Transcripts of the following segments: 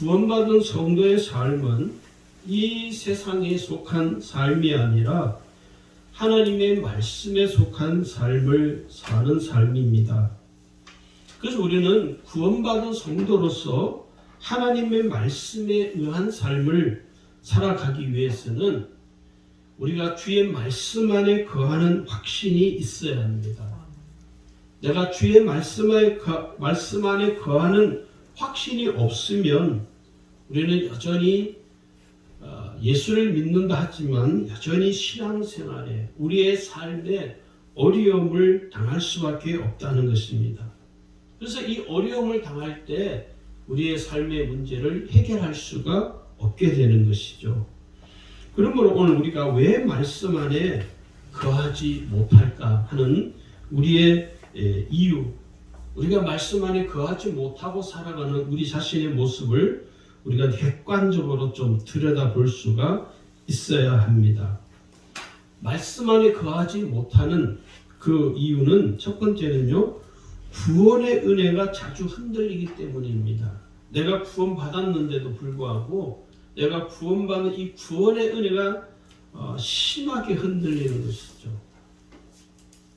구원받은 성도의 삶은 이 세상에 속한 삶이 아니라 하나님의 말씀에 속한 삶을 사는 삶입니다. 그래서 우리는 구원받은 성도로서 하나님의 말씀에 의한 삶을 살아가기 위해서는 우리가 주의 말씀 안에 거하는 확신이 있어야 합니다. 내가 주의 말씀 안에 거하는 확신이 없으면 우리는 여전히 예수를 믿는다 하지만 여전히 신앙생활에 우리의 삶에 어려움을 당할 수밖에 없다는 것입니다. 그래서 이 어려움을 당할 때 우리의 삶의 문제를 해결할 수가 없게 되는 것이죠. 그러므로 오늘 우리가 왜 말씀 안에 거하지 못할까 하는 우리의 이유, 우리가 말씀 안에 거하지 못하고 살아가는 우리 자신의 모습을 우리가 객관적으로 좀 들여다볼 수가 있어야 합니다. 말씀 안에 거하지 못하는 그 이유는 첫 번째는요, 구원의 은혜가 자주 흔들리기 때문입니다. 내가 구원받았는데도 불구하고 내가 구원받은 이 구원의 은혜가 심하게 흔들리는 것이죠.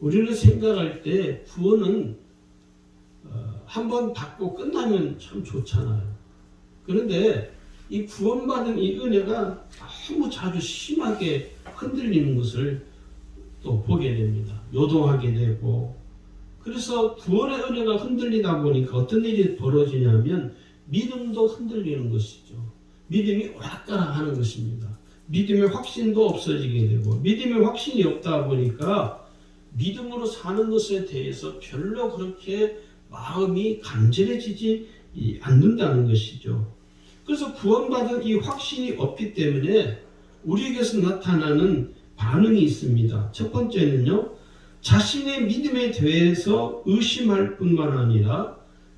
우리는 생각할 때 구원은 한번 받고 끝나면 참 좋잖아요. 그런데 이 구원받은 이 은혜가 너무 자주 심하게 흔들리는 것을 또 보게 됩니다. 요동하게 되고, 그래서 구원의 은혜가 흔들리다 보니까 어떤 일이 벌어지냐면 믿음도 흔들리는 것이죠. 믿음이 오락가락하는 것입니다. 믿음의 확신도 없어지게 되고, 믿음의 확신이 없다 보니까 믿음으로 사는 것에 대해서 별로 그렇게 마음이 간절해지지 않는다는 것이죠. 그래서 구원받은 이 확신이 없기 때문에 우리에게서 나타나는 반응이 있습니다. 첫 번째는요, 자신의 믿음에 대해서 의심할 뿐만 아니라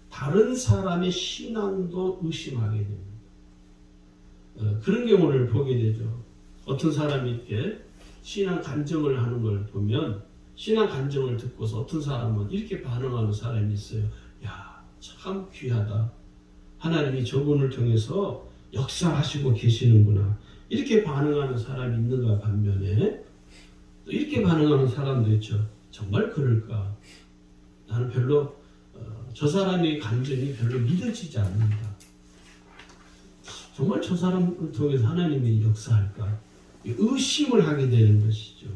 다른 사람의 신앙도 의심하게 됩니다. 그런 경우를 보게 되죠. 어떤 사람이 이렇게 신앙 간증을 하는 걸 보면, 신앙 간증을 듣고서 어떤 사람은 이렇게 반응하는 사람이 있어요. 야, 참 귀하다. 하나님이 저분을 통해서 역사하시고 계시는구나. 이렇게 반응하는 사람이 있는가 반면에 또 이렇게 반응하는 사람도 있죠. 정말 그럴까? 나는 별로 저 사람의 간증이 별로 믿어지지 않는다. 정말 저 사람을 통해서 하나님이 역사할까? 의심을 하게 되는 것이죠.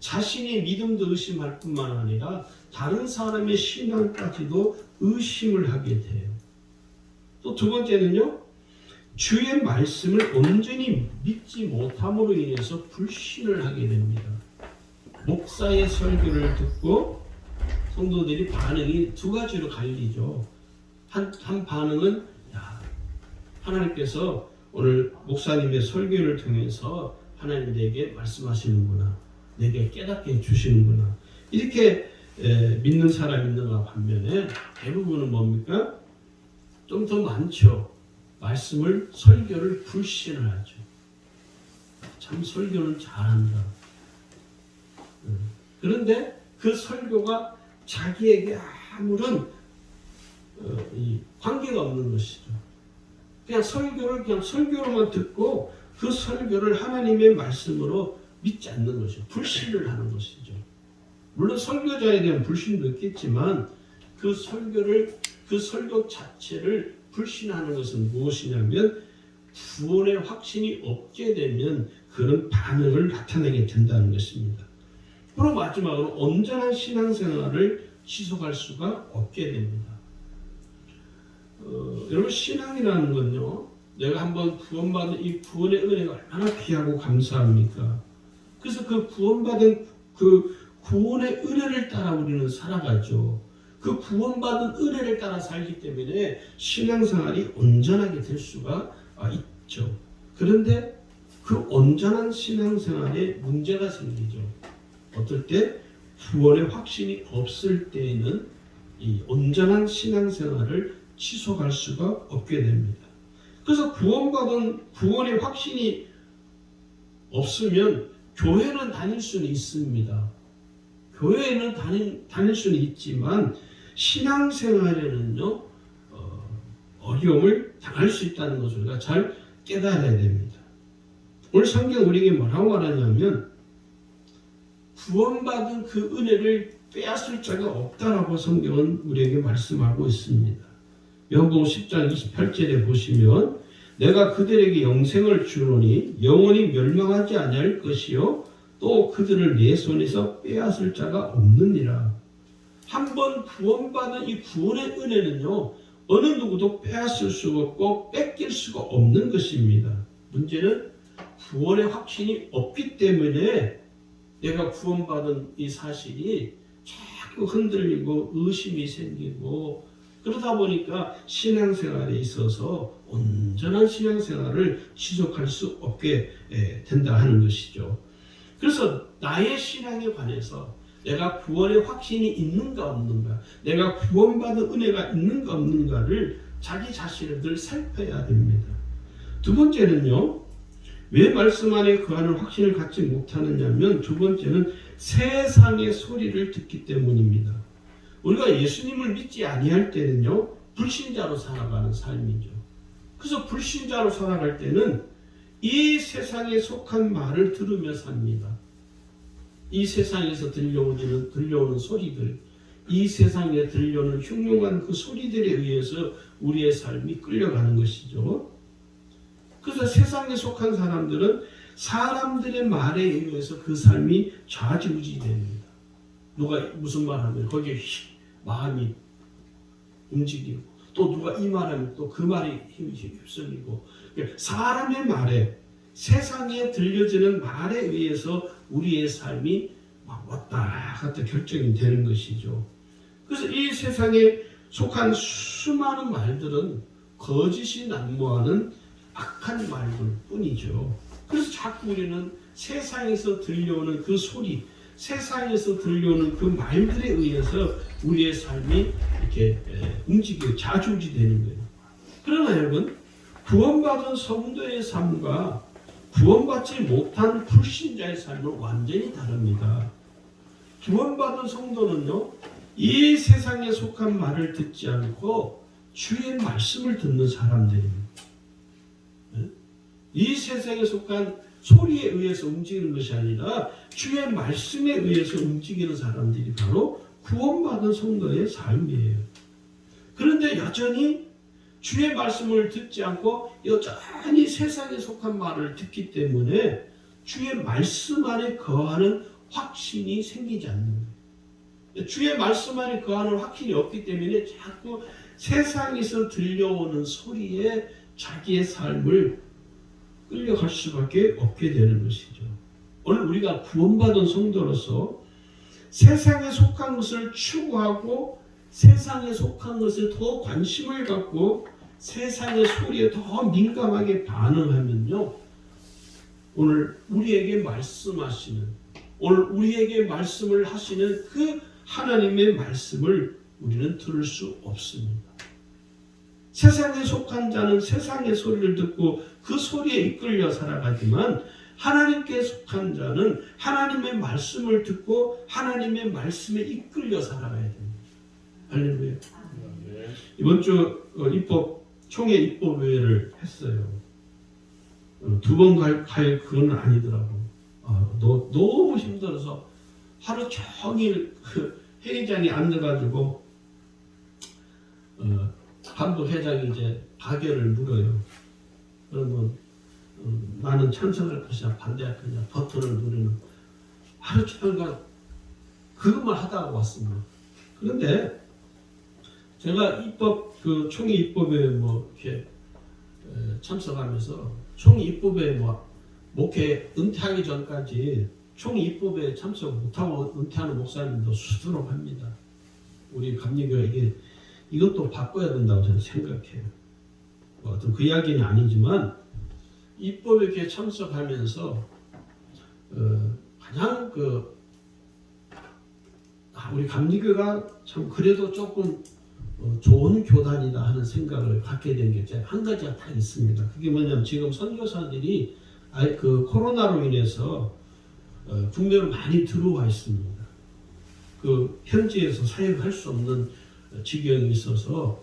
자신의 믿음도 의심할 뿐만 아니라 다른 사람의 신앙까지도 의심을 하게 돼요. 또 두 번째는요, 주의 말씀을 온전히 믿지 못함으로 인해서 불신을 하게 됩니다. 목사의 설교를 듣고 성도들이 반응이 두 가지로 갈리죠. 한 반응은 하나님께서 오늘 목사님의 설교를 통해서 하나님 내게 말씀하시는구나, 내게 깨닫게 해주시는구나, 이렇게 믿는 사람이 있는가 반면에 대부분은 뭡니까? 좀 더 많죠. 설교를 불신을 하죠. 참 설교는 잘한다. 그런데 그 설교가 자기에게 아무런 관계가 없는 것이죠. 그냥 설교로만 듣고 그 설교를 하나님의 말씀으로 믿지 않는 것이죠. 불신을 하는 것이죠. 물론 설교자에 대한 불신도 있겠지만 그 설교 자체를 불신하는 것은 무엇이냐면 구원의 확신이 없게 되면 그런 반응을 나타내게 된다는 것입니다. 그리고 마지막으로 온전한 신앙생활을 지속할 수가 없게 됩니다. 여러분, 신앙이라는 건요, 내가 한번 구원받은 이 구원의 은혜가 얼마나 귀하고 감사합니까? 그래서 그 구원받은 그 구원의 은혜를 따라 우리는 살아가죠. 그 구원받은 은혜를 따라 살기 때문에 신앙생활이 온전하게 될 수가 있죠. 그런데 그 온전한 신앙생활에 문제가 생기죠. 어떨 때 구원의 확신이 없을 때에는 이 온전한 신앙생활을 지속할 수가 없게 됩니다. 그래서 구원받은 구원의 확신이 없으면 교회는 다닐 수는 있습니다. 교회에는 다닐 수는 있지만 신앙생활에는요, 어려움을 당할 수 있다는 것을 우리가 잘 깨달아야 됩니다. 오늘 성경 우리에게 뭐라고 말하냐면 구원받은 그 은혜를 빼앗을 자가 없다라고 성경은 우리에게 말씀하고 있습니다. 요한복음 10장 28절에 보시면 내가 그들에게 영생을 주노니 영원히 멸망하지 아니할 것이요 또 그들을 내 손에서 빼앗을 자가 없느니라. 한번 구원받은 이 구원의 은혜는요 어느 누구도 빼앗을 수가 없고 뺏길 수가 없는 것입니다. 문제는 구원의 확신이 없기 때문에 내가 구원받은 이 사실이 자꾸 흔들리고 의심이 생기고 그러다 보니까 신앙생활에 있어서 온전한 신앙생활을 지속할 수 없게 된다 하는 것이죠. 그래서 나의 신앙에 관해서 내가 구원의 확신이 있는가 없는가, 내가 구원받은 은혜가 있는가 없는가를 자기 자신을 늘 살펴야 됩니다. 두 번째는요, 왜 말씀 안에 거하는 확신을 갖지 못하느냐면 두 번째는 세상의 소리를 듣기 때문입니다. 우리가 예수님을 믿지 아니할 때는요 불신자로 살아가는 삶이죠. 그래서 불신자로 살아갈 때는 이 세상에 속한 말을 들으며 삽니다. 이 세상에서 들려오는 소리들, 이 세상에 들려오는 흉흉한 그 소리들에 의해서 우리의 삶이 끌려가는 것이죠. 그래서 세상에 속한 사람들은 사람들의 말에 의해서 그 삶이 좌지우지 됩니다. 누가 무슨 말하면 거기에 마음이 움직이고 또 누가 이 말하면 또 그 말이 힘이 휩쓸리고 사람의 말에 세상에 들려지는 말에 의해서 우리의 삶이 막 왔다 갔다 결정이 되는 것이죠. 그래서 이 세상에 속한 수많은 말들은 거짓이 난무하는 악한 말들 뿐이죠. 그래서 자꾸 우리는 세상에서 들려오는 그 소리, 세상에서 들려오는 그 말들에 의해서 우리의 삶이 이렇게 움직이고 좌지우지 되는 거예요. 그러나 여러분, 구원받은 성도의 삶과 구원받지 못한 불신자의 삶은 완전히 다릅니다. 구원받은 성도는요, 이 세상에 속한 말을 듣지 않고 주의 말씀을 듣는 사람들입니다. 이 세상에 속한 소리에 의해서 움직이는 것이 아니라 주의 말씀에 의해서 움직이는 사람들이 바로 구원받은 성도의 삶이에요. 그런데 여전히 주의 말씀을 듣지 않고 여전히 세상에 속한 말을 듣기 때문에 주의 말씀 안에 거하는 확신이 생기지 않는 거예요. 주의 말씀 안에 거하는 확신이 없기 때문에 자꾸 세상에서 들려오는 소리에 자기의 삶을 끌려갈 수밖에 없게 되는 것이죠. 오늘 우리가 구원받은 성도로서 세상에 속한 것을 추구하고 세상에 속한 것에 더 관심을 갖고 세상의 소리에 더 민감하게 반응하면요, 오늘 우리에게 말씀하시는, 오늘 우리에게 말씀을 하시는 그 하나님의 말씀을 우리는 들을 수 없습니다. 세상에 속한 자는 세상의 소리를 듣고 그 소리에 이끌려 살아가지만 하나님께 속한 자는 하나님의 말씀을 듣고 하나님의 말씀에 이끌려 살아가야 됩니다. 할렐루야. 이번 주 총회 입법회를 했어요. 두 번 갈 그건 아니더라고. 너무 힘들어서 하루 종일 그 회의장에 앉아가지고 간부 회장이 이제 가결을 물어요. 그러면 나는 찬성할 것이냐 반대할 것이냐 버튼을 누르는 하루 종일 그것만 하다가 왔습니다. 그런데 제가 그 총회 입법에 이렇게 참석하면서 총회 입법에 목회 은퇴하기 전까지 총회 입법에 참석 못하고 은퇴하는 목사님도 수두룩합니다. 우리 감리교회 이것도 바꿔야 된다고 저는 생각해요. 어떤 그 이야기는 아니지만 입법에 이렇게 참석하면서 가장 우리 감리교회가 참 그래도 조금 좋은 교단이다 하는 생각을 갖게 된 게 한 가지가 다 있습니다. 그게 뭐냐면 지금 선교사들이 그 코로나로 인해서 국내로 많이 들어와 있습니다. 그 현지에서 사역할 수 없는 지경이 있어서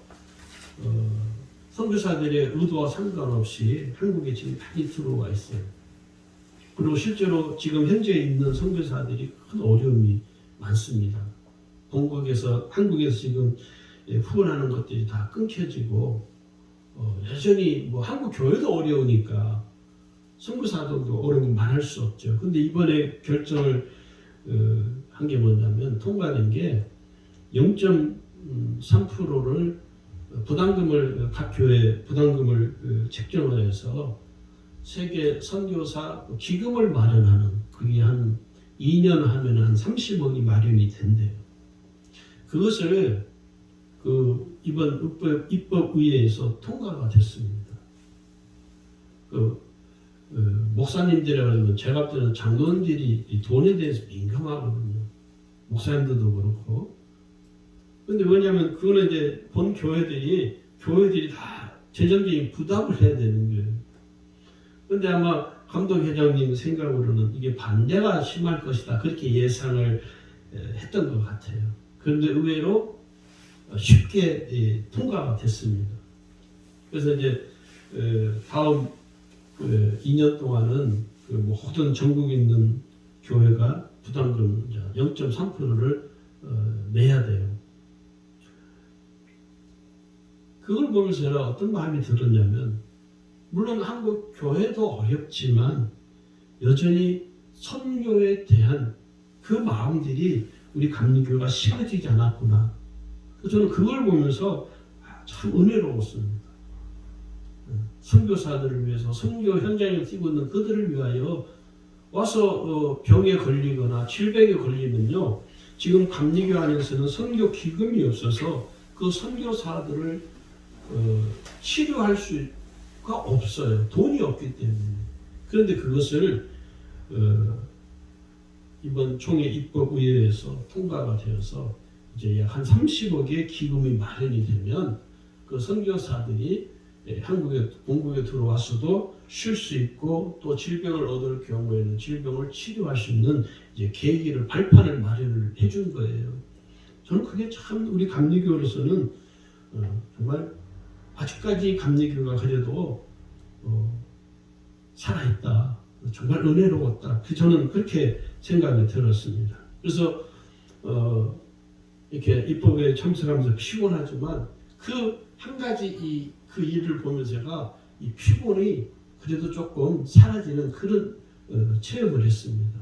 선교사들의 의도와 상관없이 한국에 지금 많이 들어와 있어요. 그리고 실제로 지금 현재 있는 선교사들이 큰 어려움이 많습니다. 본국에서 한국에서 지금 후원하는 것들이 다 끊겨지고 여전히 뭐 한국 교회도 어려우니까 선교사들도 어려움이 많을 수 없죠. 근데 이번에 결정을 한 게 뭐냐면 통과된 게 0.3%를 부담금을 각 교회 부담금을 책정을 해서 세계 선교사 기금을 마련하는 그게 한 2년 하면 한 30억이 마련이 된대요. 그것을 이번 입법의회에서 통과가 됐습니다. 목사님들이라고 제가 볼 때는 장로님들이 돈에 대해서 민감하거든요. 목사님들도 그렇고. 근데 왜냐하면 그거는 이제 본 교회들이 다 재정적인 부담을 해야 되는 거예요. 근데 아마 감독회장님 생각으로는 이게 반대가 심할 것이다. 그렇게 예상을 했던 것 같아요. 그런데 의외로 쉽게 통과가 됐습니다. 그래서 이제 다음 2년 동안은 모든 전국에 있는 교회가 부담금 0.3%를 내야 돼요. 그걸 보면서 제가 어떤 마음이 들었냐면 물론 한국 교회도 어렵지만 여전히 선교에 대한 그 마음들이 우리 감리교회가 식어지지 않았구나. 저는 그걸 보면서 참 은혜로웠습니다. 선교사들을 위해서 선교 현장에 뛰고 있는 그들을 위하여 와서 병에 걸리거나 질병에 걸리면요. 지금 감리교 안에서는 선교 기금이 없어서 그 선교사들을 치료할 수가 없어요. 돈이 없기 때문에. 그런데 그것을 이번 총회 입법의회에서 통과가 되어서 이제 약 한 30억의 기금이 마련이 되면 그 선교사들이 한국에 본국에 들어와서도 쉴 수 있고 또 질병을 얻을 경우에는 질병을 치료할 수 있는 이제 계기를 발판을 마련을 해준 거예요. 저는 그게 참 우리 감리교로서는 정말 아직까지 감리교가 그래도 살아있다. 정말 은혜로웠다. 저는 그렇게 생각이 들었습니다. 그래서 이렇게 입법에 참석하면서 피곤하지만 그 한 가지 그 일을 보면서 제가 이 피곤이 그래도 조금 사라지는 그런 체험을 했습니다.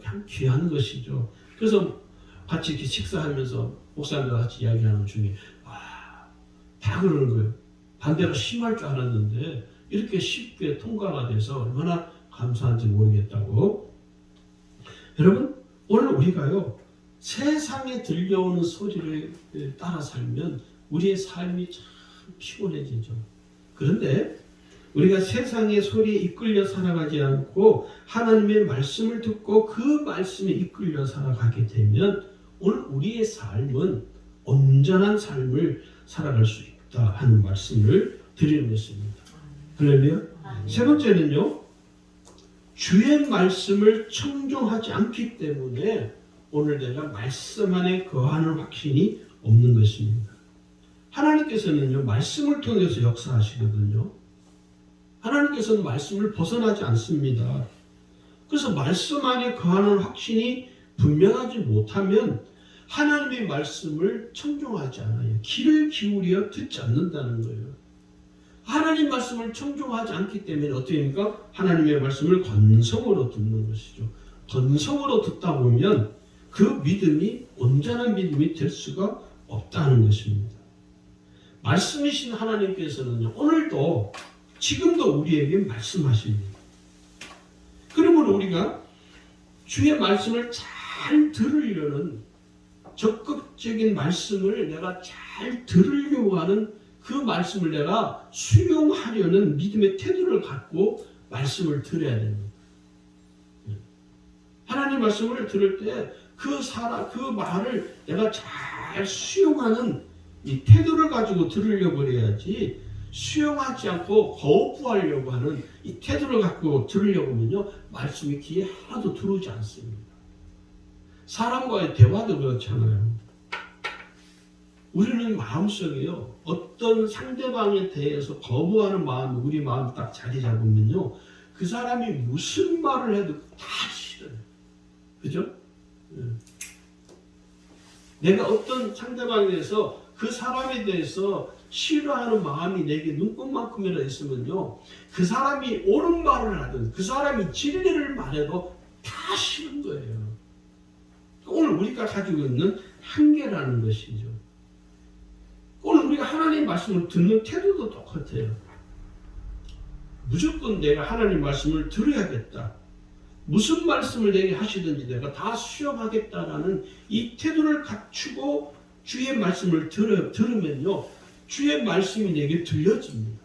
참 귀한 것이죠. 그래서 같이 이렇게 식사하면서 목사님과 같이 이야기하는 중에 다 그러는 거예요. 반대가 심할 줄 알았는데 이렇게 쉽게 통과가 돼서 얼마나 감사한지 모르겠다고. 여러분 오늘 우리가요 세상에 들려오는 소리를 따라 살면 우리의 삶이 참 피곤해지죠. 그런데 우리가 세상의 소리에 이끌려 살아가지 않고 하나님의 말씀을 듣고 그 말씀에 이끌려 살아가게 되면 오늘 우리의 삶은 온전한 삶을 살아갈 수 있다 하는 말씀을 드리는 것입니다. 할렐루야. 세 번째는요. 주의 말씀을 청종하지 않기 때문에 오늘 내가 말씀 안에 거하는 확신이 없는 것입니다. 하나님께서는요 말씀을 통해서 역사하시거든요. 하나님께서는 말씀을 벗어나지 않습니다. 그래서 말씀 안에 거하는 확신이 분명하지 못하면 하나님의 말씀을 청종하지 않아요. 귀를 기울여 듣지 않는다는 거예요. 하나님 말씀을 청종하지 않기 때문에 어떻게 됩니까? 하나님의 말씀을 건성으로 듣는 것이죠. 건성으로 듣다 보면 그 믿음이 온전한 믿음이 될 수가 없다는 것입니다. 말씀이신 하나님께서는요, 오늘도 지금도 우리에게 말씀하십니다. 그러므로 우리가 주의 말씀을 잘 들으려는 적극적인 말씀을 내가 잘 들으려고 하는 그 말씀을 내가 수용하려는 믿음의 태도를 갖고 말씀을 들어야 됩니다. 하나님 말씀을 들을 때 그 말을 내가 잘 수용하는 이 태도를 가지고 들으려고 해야지 수용하지 않고 거부하려고 하는 이 태도를 갖고 들으려고 하면요 말씀이 귀에 하나도 들어오지 않습니다. 사람과의 대화도 그렇잖아요. 우리는 마음속에요. 어떤 상대방에 대해서 거부하는 마음이 우리 마음에 딱 자리 잡으면요. 그 사람이 무슨 말을 해도 다 싫어요. 그죠? 내가 어떤 상대방에 대해서 그 사람에 대해서 싫어하는 마음이 내게 눈꽃만큼이나 있으면요. 그 사람이 옳은 말을 하든 그 사람이 진리를 말해도 다 싫은 거예요. 오늘 우리가 가지고 있는 한계라는 것이죠. 오늘 우리가 하나님 말씀을 듣는 태도도 똑같아요. 무조건 내가 하나님 말씀을 들어야겠다. 무슨 말씀을 내게 하시든지 내가 다 수용하겠다라는 이 태도를 갖추고 주의 말씀을 들으면요. 주의 말씀이 내게 들려집니다.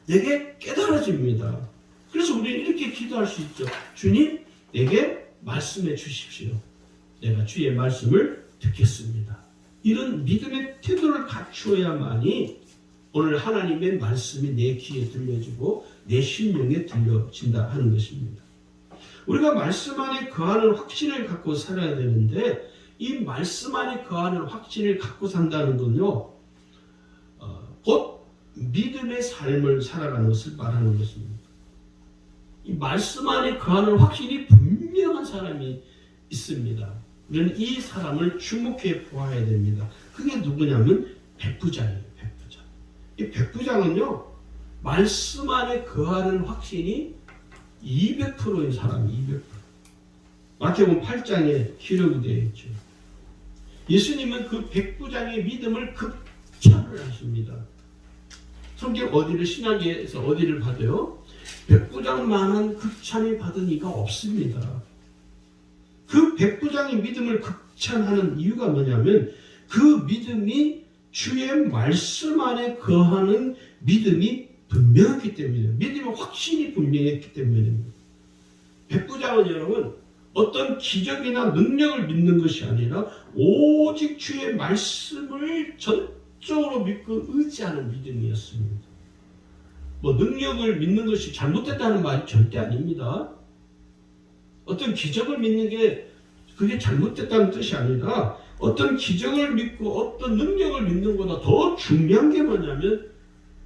내게 깨달아집니다. 그래서 우리는 이렇게 기도할 수 있죠. 주님, 내게 말씀해 주십시오. 내가 주의 말씀을 듣겠습니다. 이런 믿음의 태도를 갖추어야만이 오늘 하나님의 말씀이 내 귀에 들려지고 내 심령에 들려진다 하는 것입니다. 우리가 말씀 안에 거하는 확신을 갖고 살아야 되는데 이 말씀 안에 거하는 확신을 갖고 산다는 건요. 곧 믿음의 삶을 살아가는 것을 말하는 것입니다. 이 말씀 안에 거하는 확신이 분명한 사람이 있습니다. 우리는 이 사람을 주목해 보아야 됩니다. 그게 누구냐면 백부장이에요. 백부장. 이 백부장은요. 말씀 안에 거하는 확신이 200%인 사람이 200%. 마태복음 8장에 기록이 되어 있죠. 예수님은 그 백부장의 믿음을 극찬을 하십니다. 성경 어디를 신약에서 어디를 봐도요. 백부장만한 극찬이 받은 이가 없습니다. 그 백부장의 믿음을 극찬하는 이유가 뭐냐면 그 믿음이 주의 말씀 안에 거하는 믿음이 분명했기 때문이에요. 믿음의 확신이 분명했기 때문입니다. 백부장은 여러분 어떤 기적이나 능력을 믿는 것이 아니라 오직 주의 말씀을 전적으로 믿고 의지하는 믿음이었습니다. 뭐 능력을 믿는 것이 잘못됐다는 말이 절대 아닙니다. 어떤 기적을 믿는 게 그게 잘못됐다는 뜻이 아니라 어떤 기적을 믿고 어떤 능력을 믿는 것보다 더 중요한 게 뭐냐면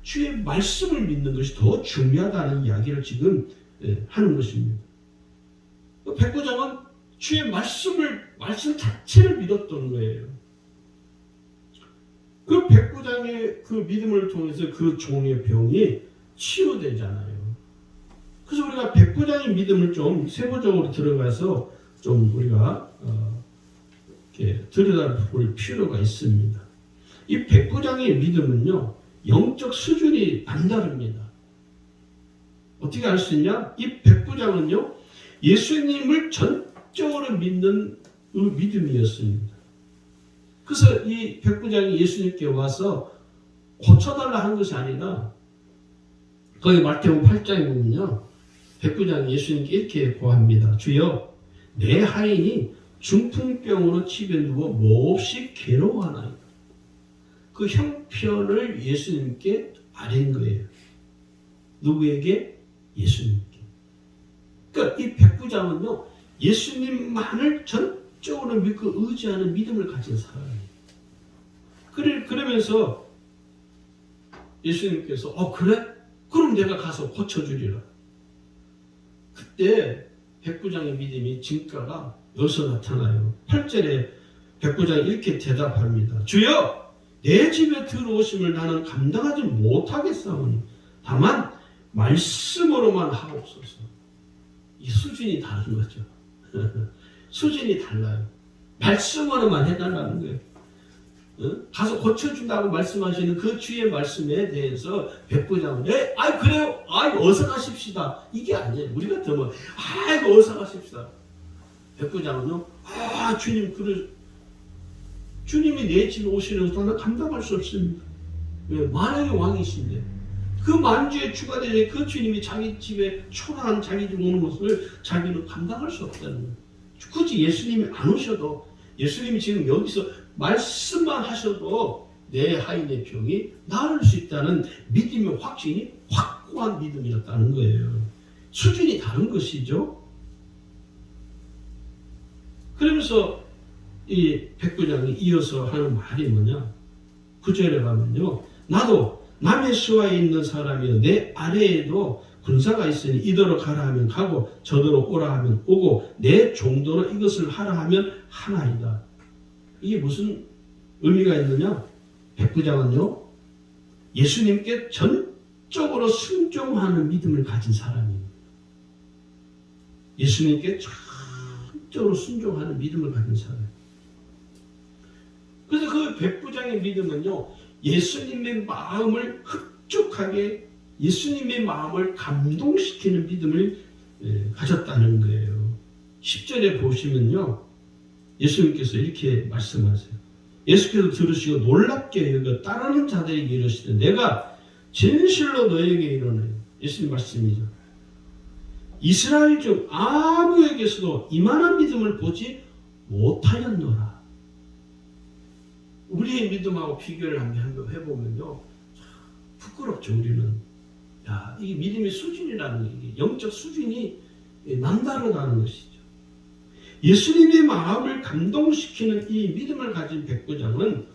주의 말씀을 믿는 것이 더 중요하다는 이야기를 지금 하는 것입니다. 백부장은 주의 말씀 자체를 믿었던 거예요. 그 백부장의 그 믿음을 통해서 그 종의 병이 치유되잖아요. 그래서 우리가 백부장의 믿음을 좀 세부적으로 들어가서 좀 우리가 이렇게 들여다볼 필요가 있습니다. 이 백부장의 믿음은요, 영적 수준이 남다릅니다. 어떻게 알 수 있냐? 이 백부장은요, 예수님을 전적으로 믿는 그 믿음이었습니다. 그래서 이 백부장이 예수님께 와서 고쳐달라 한 것이 아니라 거기 마태복음 8장에 보면요. 백부장이 예수님께 이렇게 고합니다. 주여, 내 하인이 중풍병으로 집에 누워 몹시 괴로워하나이다. 그 형편을 예수님께 아뢰는 거예요. 누구에게? 예수님께. 그러니까 이 백부장은요. 예수님만을 전적으로 믿고 의지하는 믿음을 가진 사람이에요. 그러면서 예수님께서 그래? 그럼 내가 가서 고쳐주리라. 그때 백부장의 믿음이 진가가 여기서 나타나요. 8절에 백부장이 이렇게 대답합니다. 주여, 내 집에 들어오심을 나는 감당하지 못하겠사오니 다만 말씀으로만 하옵소서. 이 수준이 다른 거죠. 수준이 달라요. 말씀으로만 해달라는 거예요. 가서 고쳐준다고 말씀하시는 그 주의 말씀에 대해서 백부장은 그래요? 어서 가십시다. 이게 아니에요. 우리 같으면 어서 가십시다. 백부장은요, 주님이 내 집에 오시는 것도 감당할 수 없습니다. 왜? 만왕의 왕이신데 그 만주의 주가 되는 그 주님이 자기 집에 초라한 자기 집 오는 것을 자기는 감당할 수 없다는 거예요. 굳이 예수님이 안 오셔도 예수님이 지금 여기서 말씀만 하셔도 내 하인의 병이 나을 수 있다는 믿음의 확신이 확고한 믿음이었다는 거예요. 수준이 다른 것이죠. 그러면서 이 백부장이 이어서 하는 말이 뭐냐? 9절에 가면요. 나도 남의 수하에 있는 사람이여 내 아래에도 군사가 있으니 이더러 가라 하면 가고 저더러 오라 하면 오고 내 종도로 이것을 하라 하면 하나이다. 이게 무슨 의미가 있느냐? 백부장은요. 예수님께 전적으로 순종하는 믿음을 가진 사람이에요. 예수님께 전적으로 순종하는 믿음을 가진 사람. 그래서 그 백부장의 믿음은요. 예수님의 마음을 흡족하게 예수님의 마음을 감동시키는 믿음을 가졌다는 거예요. 10절에 보시면요. 예수님께서 이렇게 말씀하세요. 예수께서 들으시고 놀랍게 여겨 따르는 자들에게 이르시되 내가 진실로 너에게 이르노니 예수님 말씀이죠. 이스라엘 중 아무에게서도 이만한 믿음을 보지 못하였노라. 우리의 믿음하고 비교를 한번 해보면요. 부끄럽죠. 우리는. 야, 이게 믿음의 수준이라는 게 영적 수준이 남다르다는 것이죠. 예수님의 마음을 감동시키는 이 믿음을 가진 백부장은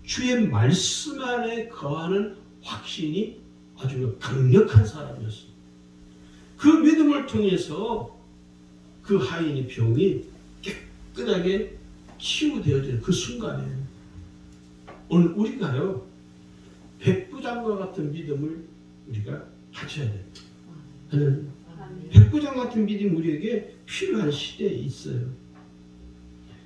주의 말씀 안에 거하는 확신이 아주 강력한 사람이었습니다. 그 믿음을 통해서 그 하인의 병이 깨끗하게 치유되어지는 그 순간에 오늘 우리가요 백부장과 같은 믿음을 우리가 가져야 됩니다. 백부장 같은 믿음이 우리에게 필요한 시대에 있어요.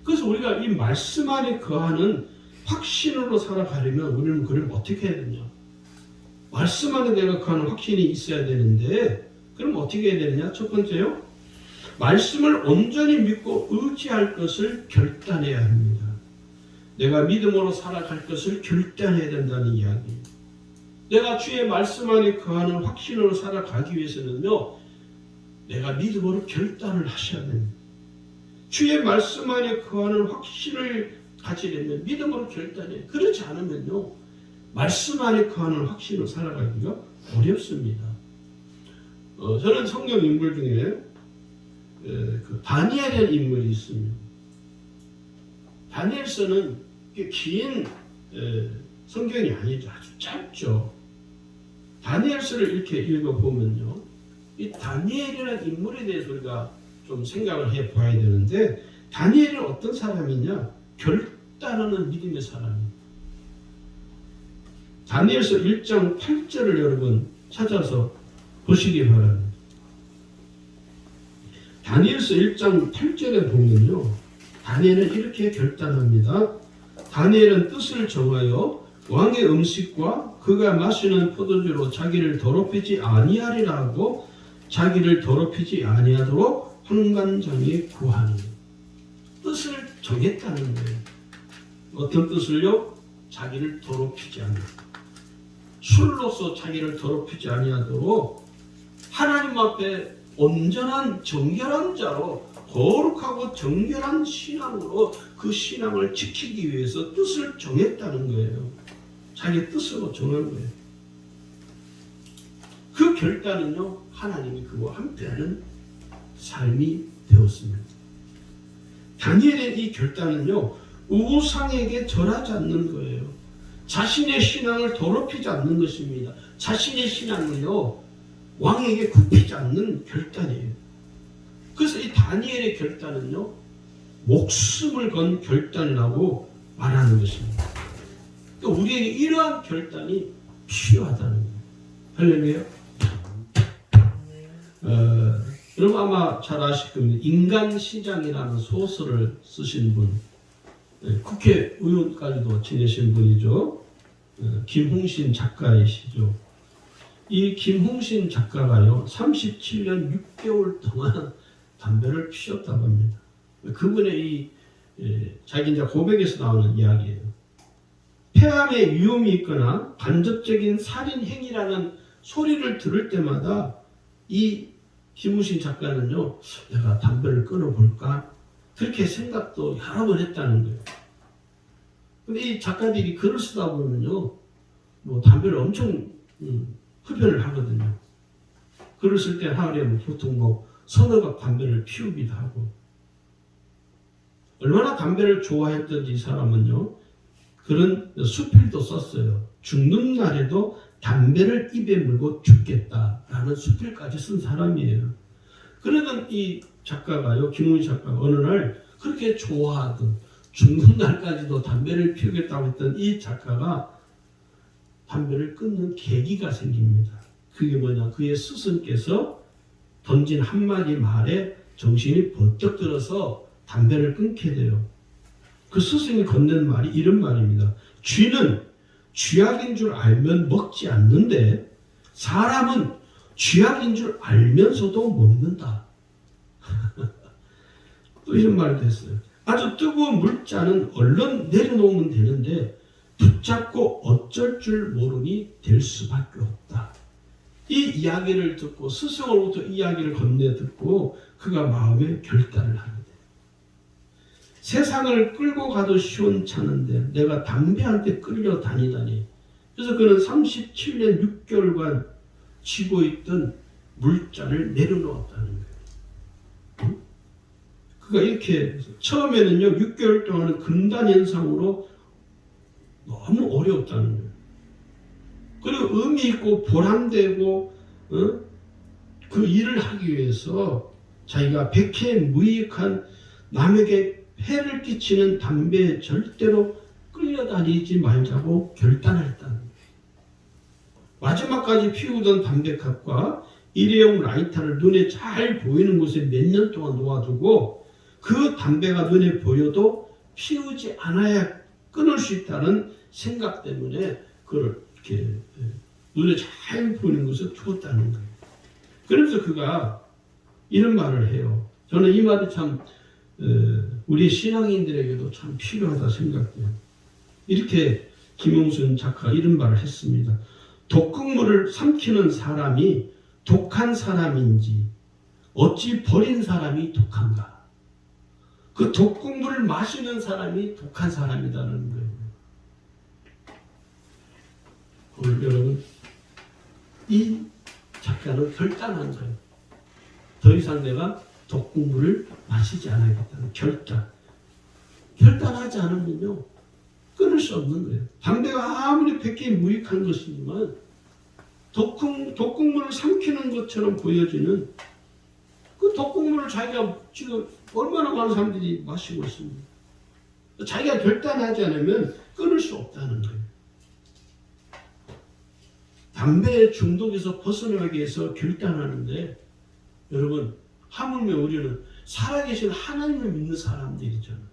그래서 우리가 이 말씀 안에 거하는 확신으로 살아가려면 우리는 그럼 어떻게 해야 되냐? 말씀 안에 내가 거하는 확신이 있어야 되는데 그럼 어떻게 해야 되느냐? 첫 번째요. 말씀을 온전히 믿고 의지할 것을 결단해야 합니다. 내가 믿음으로 살아갈 것을 결단해야 된다는 이야기예요. 내가 주의 말씀 안에 거하는 확신으로 살아가기 위해서는요. 내가 믿음으로 결단을 하셔야 됩니다. 주의 말씀 안에 거하는 확신을 가지려면 믿음으로 결단해요. 그렇지 않으면요. 말씀 안에 거하는 확신으로 살아가기가 어렵습니다. 저는 성경 인물 중에 그 다니엘이라는 인물이 있습니다. 다니엘서는 긴 성경이 아니죠. 아주 짧죠. 다니엘서를 이렇게 읽어보면요. 이 다니엘이라는 인물에 대해서 우리가 좀 생각을 해봐야 되는데 다니엘은 어떤 사람이냐? 결단하는 믿음의 사람입니다. 다니엘서 1장 8절을 여러분 찾아서 보시기 바랍니다. 다니엘서 1장 8절에 보면요. 다니엘은 이렇게 결단합니다. 다니엘은 뜻을 정하여 왕의 음식과 그가 마시는 포도주로 자기를 더럽히지 아니하리라 하고 자기를 더럽히지 아니하도록 환관장에 구하니 뜻을 정했다는 거예요. 어떤 뜻을요? 자기를 더럽히지 않는다. 술로서 자기를 더럽히지 아니하도록 하나님 앞에 온전한 정결한 자로 거룩하고 정결한 신앙으로 그 신앙을 지키기 위해서 뜻을 정했다는 거예요. 자기 뜻으로 정한 거예요. 그 결단은요, 하나님이 그와 함께하는 삶이 되었습니다. 다니엘의 이 결단은요, 우상에게 절하지 않는 거예요. 자신의 신앙을 더럽히지 않는 것입니다. 자신의 신앙을요, 왕에게 굽히지 않는 결단이에요. 그래서 이 다니엘의 결단은요, 목숨을 건 결단이라고 말하는 것입니다. 그러니까 우리에게 이러한 결단이 필요하다는 거예요. 할렐루야. 여러분 아마 잘 아실 겁니다. 인간시장이라는 소설을 쓰신 분, 국회의원까지도 지내신 분이죠. 김홍신 작가이시죠. 이 김홍신 작가가요, 37년 6개월 동안 담배를 피웠다고 합니다. 그분의 이 자기 이제 고백에서 나오는 이야기예요. 폐암에 위험이 있거나 간접적인 살인 행위라는 소리를 들을 때마다 이 김홍신 작가는요, 내가 담배를 끊어볼까? 그렇게 생각도 여러 번 했다는 거예요. 근데 이 작가들이 글을 쓰다 보면요, 뭐 담배를 엄청 흡연을 하거든요. 글을 쓸 때 하루에 보통 뭐 서너 갑 담배를 피우기도 하고. 얼마나 담배를 좋아했던지 이 사람은요, 그런 수필도 썼어요. 죽는 날에도 담배를 입에 물고 죽겠다라는 수필까지 쓴 사람이에요. 그러던 이 작가가요, 김웅희 작가가 어느 날 그렇게 좋아하던 죽는 날까지도 담배를 피우겠다고 했던 이 작가가 담배를 끊는 계기가 생깁니다. 그게 뭐냐? 그의 스승께서 던진 한마디 말에 정신이 번쩍 들어서 담배를 끊게 돼요. 그 스승이 건넨 말이 이런 말입니다. 쥐는 쥐약인 줄 알면 먹지 않는데 사람은 쥐약인 줄 알면서도 먹는다. 또 이런 말도 했어요. 아주 뜨거운 물잔은 얼른 내려놓으면 되는데 붙잡고 어쩔 줄 모르니 될 수밖에 없다. 이 이야기를 듣고 스승으로부터 이야기를 건네 듣고 그가 마음에 결단을 하는데 세상을 끌고 가도 시원찮은데 내가 담배한테 끌려 다니다니. 그래서 그는 37년 6개월간 쥐고 있던 물잔을 내려놓았다는 거예요. 그가 이렇게 처음에는요 6개월 동안은 금단 현상으로 너무 어려웠다는 거예요. 그리고 의미 있고 보람되고 그 일을 하기 위해서 자기가 백해무익한 남에게 해를 끼치는 담배에 절대로 끌려다니지 말자고 결단했다는 거예요. 마지막까지 피우던 담배갑과 일회용 라이터를 눈에 잘 보이는 곳에 몇 년 동안 놓아두고 그 담배가 눈에 보여도 피우지 않아야 끊을 수 있다는 생각 때문에 그걸 이렇게 눈에 잘 보이는 곳에 두었다는 거예요. 그래서 그가 이런 말을 해요. 저는 이 말이 참 우리 신앙인들에게도 참 필요하다 생각해요. 이렇게 김용순 작가가 이런 말을 했습니다. 독극물을 삼키는 사람이 독한 사람인지 어찌 버린 사람이 독한가? 그 독극물을 마시는 사람이 독한 사람이라는 거예요. 오늘 여러분 이 작가는 결단한 거예요. 더 이상 내가 독극물을 마시지 않아야겠다는 결단. 결단하지 않으면요 끊을 수 없는 거예요. 담배가 아무리 백해무익한 것이지만 독극물을 삼키는 것처럼 보여지는 그 독극물을 자기가 지금 얼마나 많은 사람들이 마시고 있습니다. 자기가 결단하지 않으면 끊을 수 없다는 거예요. 담배 중독에서 벗어나기 위해서 결단하는데 여러분 하물며 우리는 살아계신 하나님을 믿는 사람들이잖아요.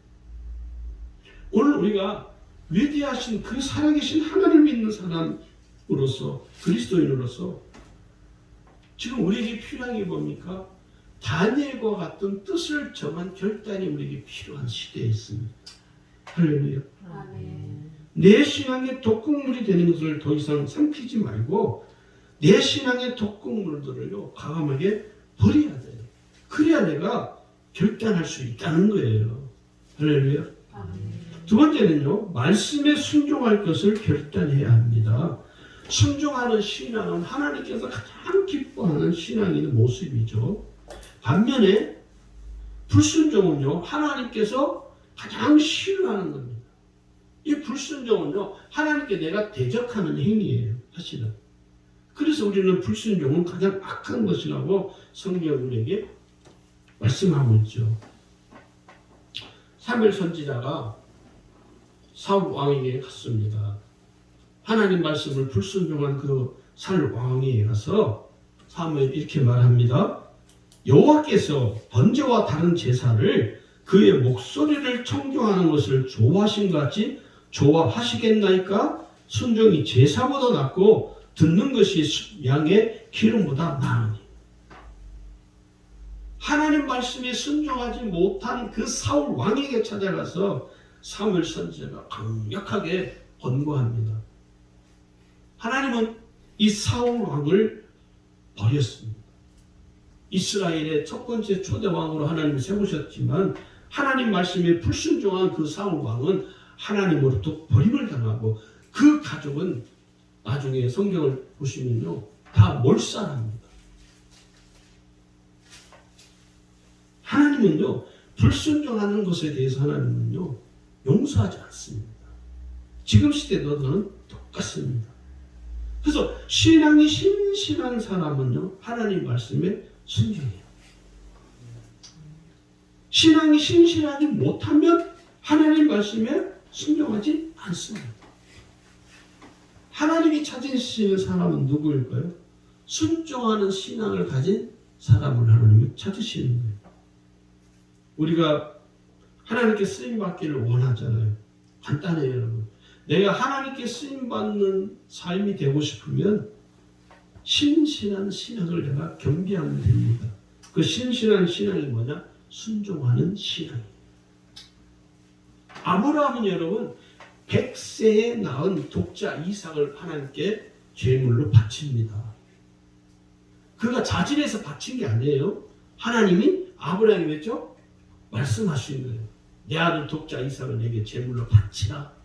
오늘 우리가 위대하신 그 살아계신 하나님을 믿는 사람으로서 그리스도인으로서 지금 우리에게 필요한 게 뭡니까? 다니엘과 같은 뜻을 정한 결단이 우리에게 필요한 시대에 있습니다. 할렐루야. 내 신앙의 독극물이 되는 것을 더 이상 삼키지 말고 내 신앙의 독극물들을요 과감하게 버려야 돼요. 그래야 내가 결단할 수 있다는 거예요. 할렐루야. 두 번째는요 말씀에 순종할 것을 결단해야 합니다. 순종하는 신앙은 하나님께서 가장 기뻐하는 신앙의 모습이죠. 반면에 불순종은요 하나님께서 가장 싫어하는 겁니다. 이 불순종은요 하나님께 내가 대적하는 행위예요. 사실은. 그래서 우리는 불순종은 가장 악한 것이라고 성경은 우리에게 말씀하고 있죠. 사무엘 선지자가 사울 왕에게 갔습니다. 하나님 말씀을 불순종한 그 사울 왕에게 가서 사무엘이 이렇게 말합니다. 여호와께서 번제와 다른 제사를 그의 목소리를 청종하는 것을 좋아하신 것 같이 좋아하시겠나이까? 순종이 제사보다 낫고 듣는 것이 양의 기름보다 나으니. 하나님 말씀에 순종하지 못한 그 사울 왕에게 찾아가서 사무엘 선지자가 강력하게 권고합니다. 하나님은 이 사울 왕을 버렸습니다. 이스라엘의 첫 번째 초대 왕으로 하나님이 세우셨지만 하나님 말씀에 불순종한 그 사울 왕은 하나님으로부터 버림을 당하고 그 가족은 나중에 성경을 보시면요 다 몰살합니다. 하나님은요 불순종하는 것에 대해서 하나님은요 용서하지 않습니다. 지금 시대도 똑같습니다. 그래서 신앙이 신실한 사람은요, 하나님 말씀에 순종해요. 신앙이 신실하지 못하면 하나님 말씀에 순종하지 않습니다. 하나님이 찾으시는 사람은 누구일까요? 순종하는 신앙을 가진 사람을 하나님이 찾으시는 거예요. 우리가 하나님께 쓰임받기를 원하잖아요. 간단해요, 여러분. 내가 하나님께 쓰임받는 삶이 되고 싶으면 신실한 신앙을 내가 겸비하면 됩니다. 그 신실한 신앙이 뭐냐? 순종하는 신앙이에요. 아브라함은 여러분 100세에 낳은 독자 이삭을 하나님께 제물로 바칩니다. 그가 자진해서 바친 게 아니에요. 하나님이 아브라함이 했죠? 말씀하신 거예요. 내 아들 독자 이삭을 내게 제물로 바치라.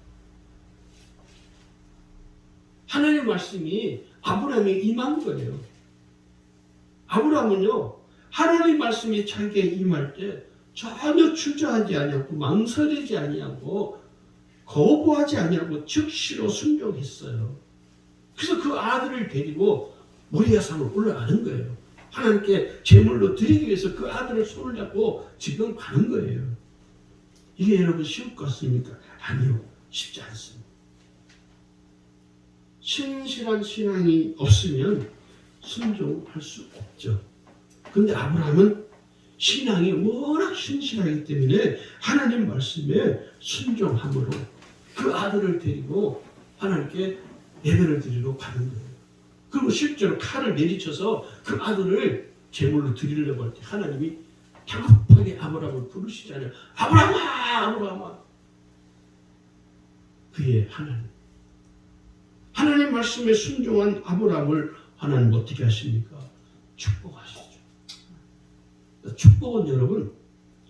하나님의 말씀이 아브라함에게 임한 거예요. 아브라함은요, 하나님의 말씀이 자기에게 임할 때 전혀 주저하지 아니하고 망설이지 아니하고 거부하지 아니하고 즉시로 순종했어요. 그래서 그 아들을 데리고 모리아 산으로 올라가는 거예요. 하나님께 제물로 드리기 위해서 그 아들을 손을 잡고 지금 가는 거예요. 이게 여러분 쉬울 것 같습니까? 아니요, 쉽지 않습니다. 신실한 신앙이 없으면 순종할 수 없죠. 그런데 아브라함은 신앙이 워낙 신실하기 때문에 하나님 말씀에 순종함으로 그 아들을 데리고 하나님께 예배를 드리러 가는 거예요. 그리고 실제로 칼을 내리쳐서 그 아들을 제물로 드리려고 할 때 하나님이 다급하게 아브라함을 부르시잖아요. 아브라함아, 아브라함아. 그의 하나님 말씀에 순종한 아브라함을 하나님 어떻게 하십니까? 축복하시죠. 축복은 여러분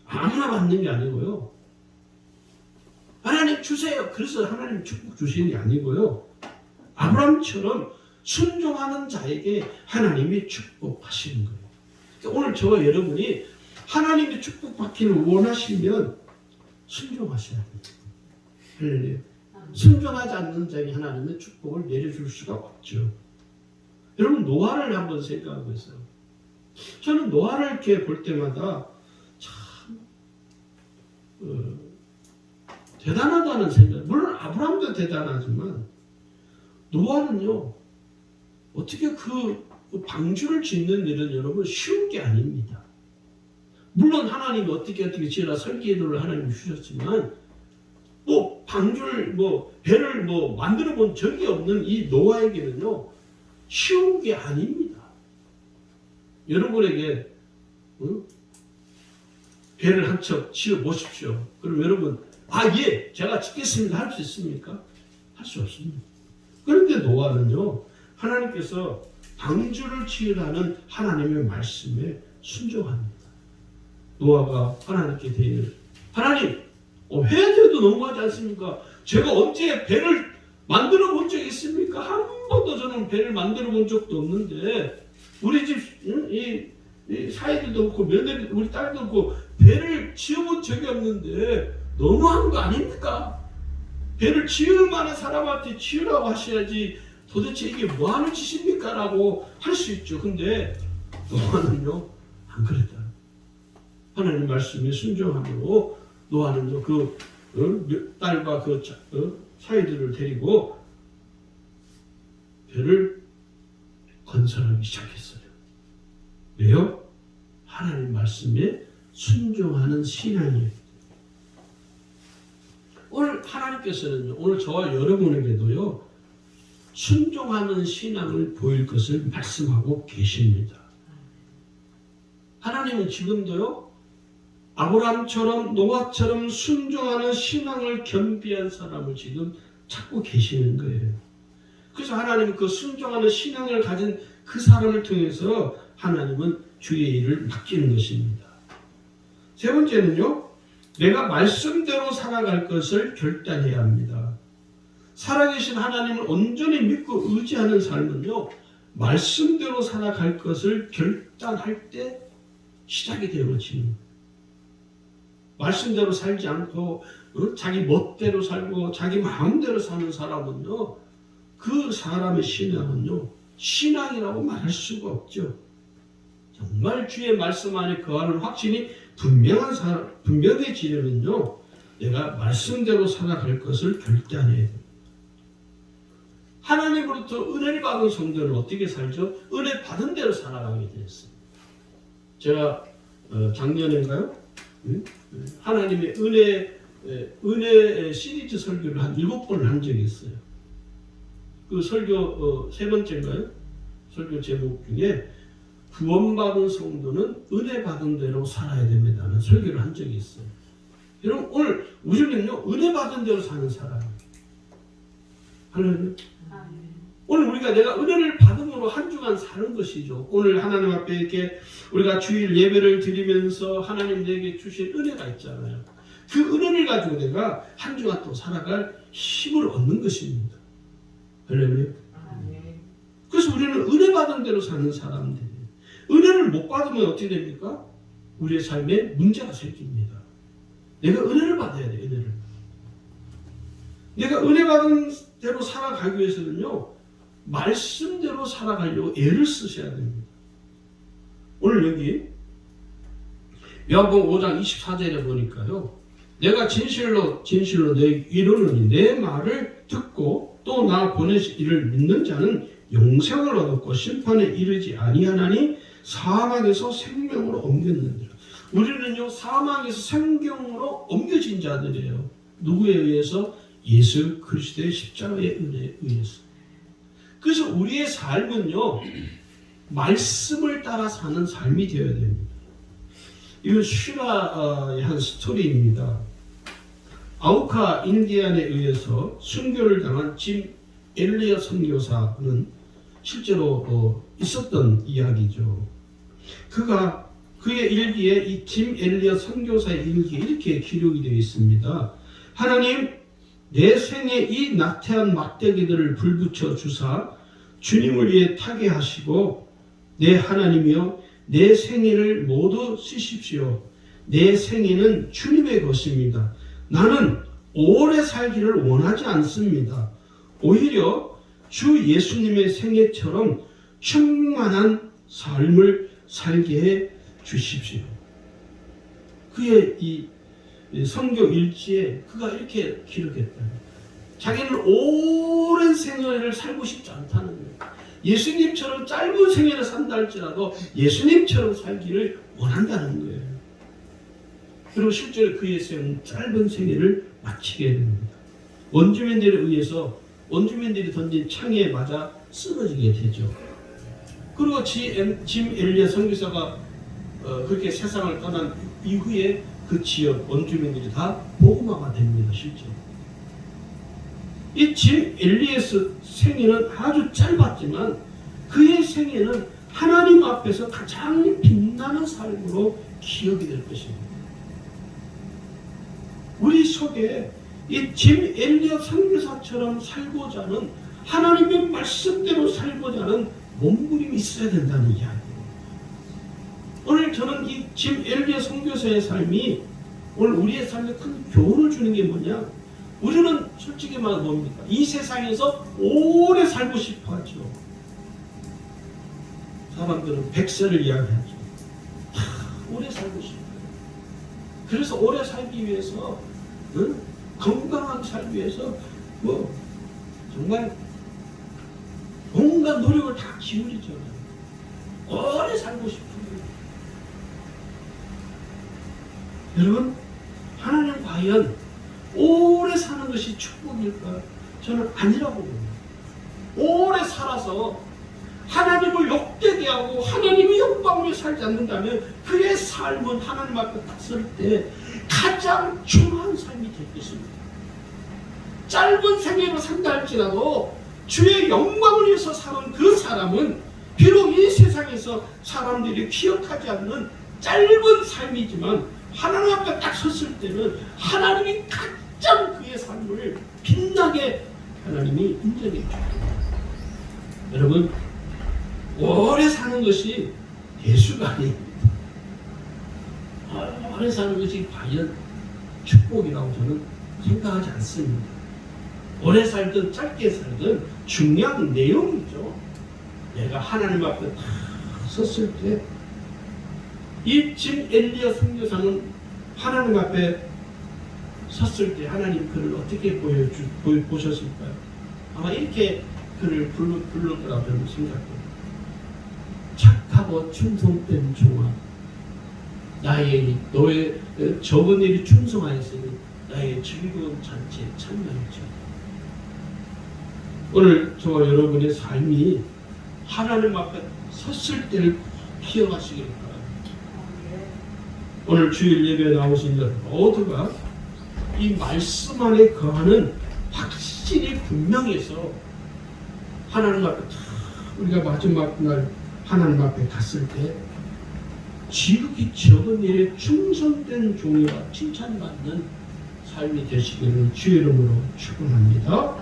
아무나 받는 게 아니고요. 하나님 주세요. 그래서 하나님 축복 주시는 게 아니고요. 아브라함처럼 순종하는 자에게 하나님이 축복하시는 거예요. 그러니까 오늘 저와 여러분이 하나님의 축복받기를 원하시면 순종하셔야 됩니다. 할렐루야. 순종하지 않는 자에게 하나님은 축복을 내려줄 수가 없죠. 여러분 노아를 한번 생각하고 있어요. 저는 노아를 이렇게 볼 때마다 참 대단하다는 생각. 물론 아브라함도 대단하지만 노아는요 어떻게 그 방주를 짓는 일은 여러분 쉬운 게 아닙니다. 물론 하나님이 어떻게 지으라 설계도를 하나님이 주셨지만 방주를 배를 만들어 본 적이 없는 이 노아에게는요 쉬운 게 아닙니다. 여러분에게 배를 한 척 지어 보십시오. 그럼 여러분 예 제가 짓겠습니다 할 수 있습니까? 할 수 없습니다. 그런데 노아는요 하나님께서 방주를 지으라는 하나님의 말씀에 순종합니다. 노아가 하나님께 대의를 하나님 회개도 너무하지 않습니까? 제가 언제 배를 만들어 본 적이 있습니까? 한 번도 저는 배를 만들어 본 적도 없는데 우리 집 이 사이들도 없고 며느리 우리 딸도 없고 배를 지어본 적이 없는데 너무한 거 아닙니까? 배를 지을 만한 사람한테 지으라고 하셔야지 도대체 이게 뭐하는 짓입니까? 라고 할 수 있죠. 근데 노아는요 안 그랬다. 하나님 말씀에 순종함으로 노아는요 딸과 사이들을 데리고 배를 건설하기 시작했어요. 왜요? 하나님 말씀에 순종하는 신앙이에요. 오늘 하나님께서는 오늘 저와 여러분에게도요 순종하는 신앙을 보일 것을 말씀하고 계십니다. 하나님은 지금도요 아브라함처럼 노아처럼 순종하는 신앙을 겸비한 사람을 지금 찾고 계시는 거예요. 그래서 하나님은 그 순종하는 신앙을 가진 그 사람을 통해서 하나님은 주의 일을 맡기는 것입니다. 세 번째는요 내가 말씀대로 살아갈 것을 결단해야 합니다. 살아계신 하나님을 온전히 믿고 의지하는 삶은요 말씀대로 살아갈 것을 결단할 때 시작이 되어집니다. 말씀대로 살지 않고 자기 멋대로 살고 자기 마음대로 사는 사람은요, 그 사람의 신앙은요, 신앙이라고 말할 수가 없죠. 정말 주의 말씀 안에 거하는 확신이 분명해지려면요, 내가 말씀대로 살아갈 것을 결단해야 됩니다. 하나님으로부터 은혜를 받은 성도는 어떻게 살죠? 은혜 받은 대로 살아가게 되었어요. 제가 작년인가요? 하나님의 은혜 시리즈 설교를 한 7번을 한 적이 있어요. 그 설교 세 번째인가요? 설교 제목 중에 구원받은 성도는 은혜 받은 대로 살아야 됩니다는 설교를 한 적이 있어요. 여러분, 오늘 우리는요, 은혜 받은 대로 사는 사람. 하나님, 오늘 우리가 내가 은혜를 받음으로 한 주간 사는 것이죠. 오늘 하나님 앞에 이렇게 우리가 주일 예배를 드리면서 하나님 내게 주신 은혜가 있잖아요. 그 은혜를 가지고 내가 한 주간 또 살아갈 힘을 얻는 것입니다. 할렐루야. 그래서 우리는 은혜 받은 대로 사는 사람들이에요. 은혜를 못 받으면 어떻게 됩니까? 우리의 삶에 문제가 생깁니다. 내가 은혜를 받아야 돼, 은혜를. 내가 은혜 받은 대로 살아가기 위해서는요, 말씀대로 살아가려고 애를 쓰셔야 됩니다. 오늘 여기 요한복음 5장 24절에 보니까요, 내가 진실로 너에게 이르노니 내 말을 듣고 또 나 보내신 이를 믿는 자는 영생을 얻었고 심판에 이르지 아니하나니 사망에서 생명으로 옮겼느니라. 우리는요, 사망에서 생명으로 옮겨진 자들이에요. 누구에 의해서? 예수 그리스도의 십자가의 은혜에 의해서. 그래서 우리의 삶은요, 말씀을 따라 사는 삶이 되어야 됩니다. 이건 슈라의 한 스토리입니다. 아우카 인디안에 의해서 순교를 당한 짐 엘리엇 선교사는 실제로 있었던 이야기죠. 그의 일기에 이 짐 엘리엇 선교사의 일기에 이렇게 기록이 되어 있습니다. 하나님, 내 생에 이 나태한 막대기들을 불붙여 주사 주님을 위해 타게 하시고 내 하나님이여 내 생애를 모두 쓰십시오. 내 생애는 주님의 것입니다. 나는 오래 살기를 원하지 않습니다. 오히려 주 예수님의 생애처럼 충만한 삶을 살게 해 주십시오. 그의 이 선교 일지에 그가 이렇게 기록했다. 자기는 오랜 생애를 살고 싶지 않다는 거예요. 예수님처럼 짧은 생애를 산다 할지라도 예수님처럼 살기를 원한다는 거예요. 그리고 실제로 그의 짧은 생애를 마치게 됩니다. 원주민들에 의해서 원주민들이 던진 창에 맞아 쓰러지게 되죠. 그리고 짐 엘리엇 선교사가 그렇게 세상을 떠난 이후에 그 지역 원주민들이 다 복음화가 됩니다. 실제로. 이 짐 엘리엇의 생애는 아주 짧았지만 그의 생애는 하나님 앞에서 가장 빛나는 삶으로 기억이 될 것입니다. 우리 속에 이 짐 엘리엇 선교사처럼 살고자 하는 하나님의 말씀대로 살고자 하는 몸부림이 있어야 된다는 이야기예요. 오늘 저는 이 짐 엘리엇 선교사의 삶이 오늘 우리의 삶에 큰 교훈을 주는 게 뭐냐? 우리는 솔직히 말해 뭡니까? 이 세상에서 오래 살고 싶어 하죠. 사람들은 100세를 이야기하죠. 오래 살고 싶어요. 그래서 오래 살기 위해서 건강하게 살기 위해서 정말 온갖 노력을 다 기울이잖아요. 오래 살고 싶어요. 여러분, 하나님 과연 오래 사는 것이 축복일까? 저는 아니라고 봅니다. 오래 살아서 하나님을 욕되게 하고 하나님의 영광을 살지 않는다면 그의 삶은 하나님 앞에 탔을 때 가장 중요한 삶이 될 것입니다. 짧은 생애로 산다 할지라도 주의 영광을 위해서 사는 그 사람은 비록 이 세상에서 사람들이 기억하지 않는 짧은 삶이지만 하나님 앞에 딱 섰을 때는 하나님이 가장 그의 삶을 빛나게 하나님이 인정해 줍니다. 여러분, 오래 사는 것이 예수가 아닙니다. 오래 사는 것이 과연 축복이라고 저는 생각하지 않습니다. 오래 살든 짧게 살든 중요한 내용이죠. 내가 하나님 앞에 다 섰을 때, 이 지금 엘리야 선교사는 하나님 앞에 섰을 때 하나님 그를 어떻게 보셨을까요? 아마 이렇게 그를 부를 거라고 저는 생각합니다. 착하고 충성된 종아, 너의 적은 일이 충성하였으니 나의 즐거운 잔치에 참여하죠. 오늘 저와 여러분의 삶이 하나님 앞에 섰을 때를 기억하시길 바랍니다. 오늘 주일 예배에 나오신 여러분 모두가 이 말씀 안에 거하는 확신이 분명해서 하나님 앞에 우리가 마지막 날 하나님 앞에 갔을 때 지극히 적은 일에 충성된 종이라 칭찬받는 삶이 되시기를 주의 이름으로 축원합니다.